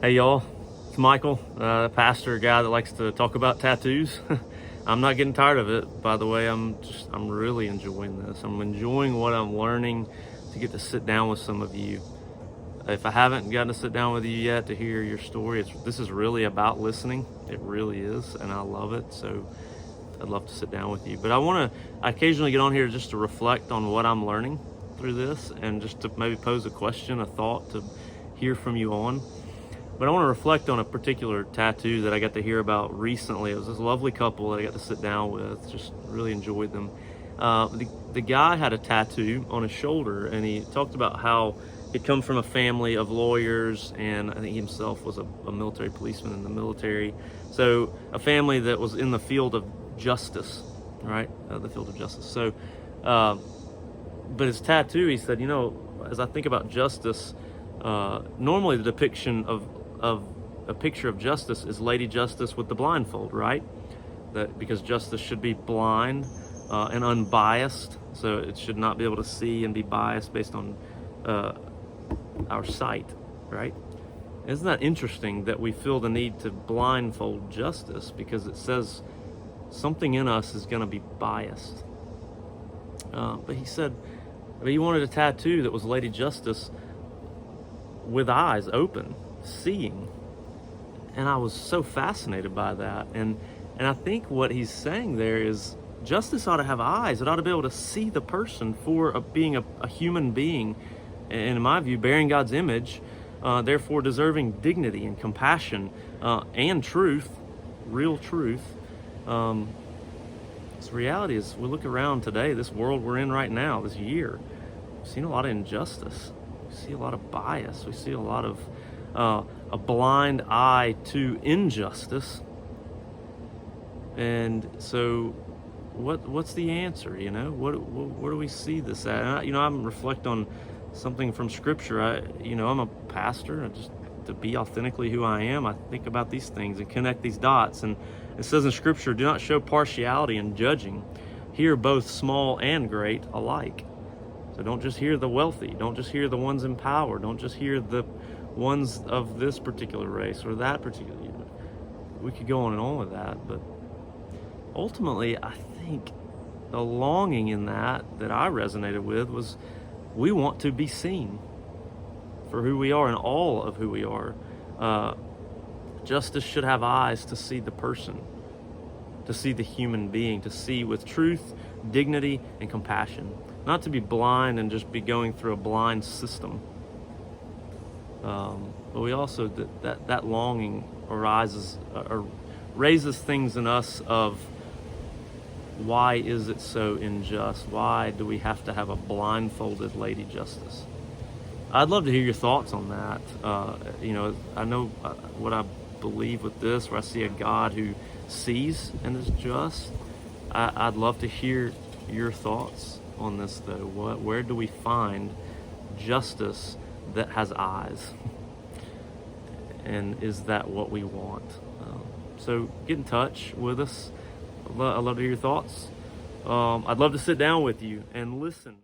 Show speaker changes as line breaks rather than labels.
Hey y'all, it's Michael, pastor, guy that likes to talk about tattoos. I'm not getting tired of it, by the way. I'm really enjoying this. I'm enjoying what I'm learning to get to sit down with some of you. If I haven't gotten to sit down with you yet to hear your story, this is really about listening. It really is, and I love it. So I'd love to sit down with you. But I occasionally get on here just to reflect on what I'm learning through this, and just to maybe pose a question, a thought to hear from you on. But I want to reflect on a particular tattoo that I got to hear about recently. It was this lovely couple that I got to sit down with. Just really enjoyed them. The guy had a tattoo on his shoulder, and he talked about how he'd come from a family of lawyers, and I think he himself was a military policeman in the military. So a family that was in the field of justice, right? The field of justice. So, but his tattoo, he said, as I think about justice, normally the depiction of a picture of justice is Lady Justice with the blindfold, right? That because justice should be blind and unbiased, so it should not be able to see and be biased based on our sight, right? Isn't that interesting that we feel the need to blindfold justice because it says something in us is going to be biased? But he said he wanted a tattoo that was Lady Justice with eyes open, seeing. And I was so fascinated by that. And I think what he's saying there is justice ought to have eyes. It ought to be able to see the person for being a human being, and in my view, bearing God's image, therefore deserving dignity and compassion and truth, real truth. The reality is, we look around today, this world we're in right now, this year, we've seen a lot of injustice. We see a lot of bias. We see a lot of a blind eye to injustice. And so what's the answer? Where do we see this at? And I'm reflect on something from Scripture. I'm a pastor. Just to be authentically who I am, I think about these things and connect these dots. And it says in Scripture, do not show partiality in judging. Hear both small and great alike. So don't just hear the wealthy. Don't just hear the ones in power. Don't just hear the ones of this particular race or that particular. We could go on and on with that, but ultimately, I think the longing in that I resonated with was we want to be seen for who we are and all of who we are. Justice should have eyes to see the person, to see the human being, to see with truth, dignity, and compassion. Not to be blind and just be going through a blind system. But we also, that longing arises or raises things in us of why is it so unjust? Why do we have to have a blindfolded Lady Justice? I'd love to hear your thoughts on that. I know what I believe with this, where I see a God who sees and is just. I'd love to hear your thoughts on this, though. Where do we find justice that has eyes? And is that what we want? So get in touch with us. I'd love to hear your thoughts. I'd love to sit down with you and listen.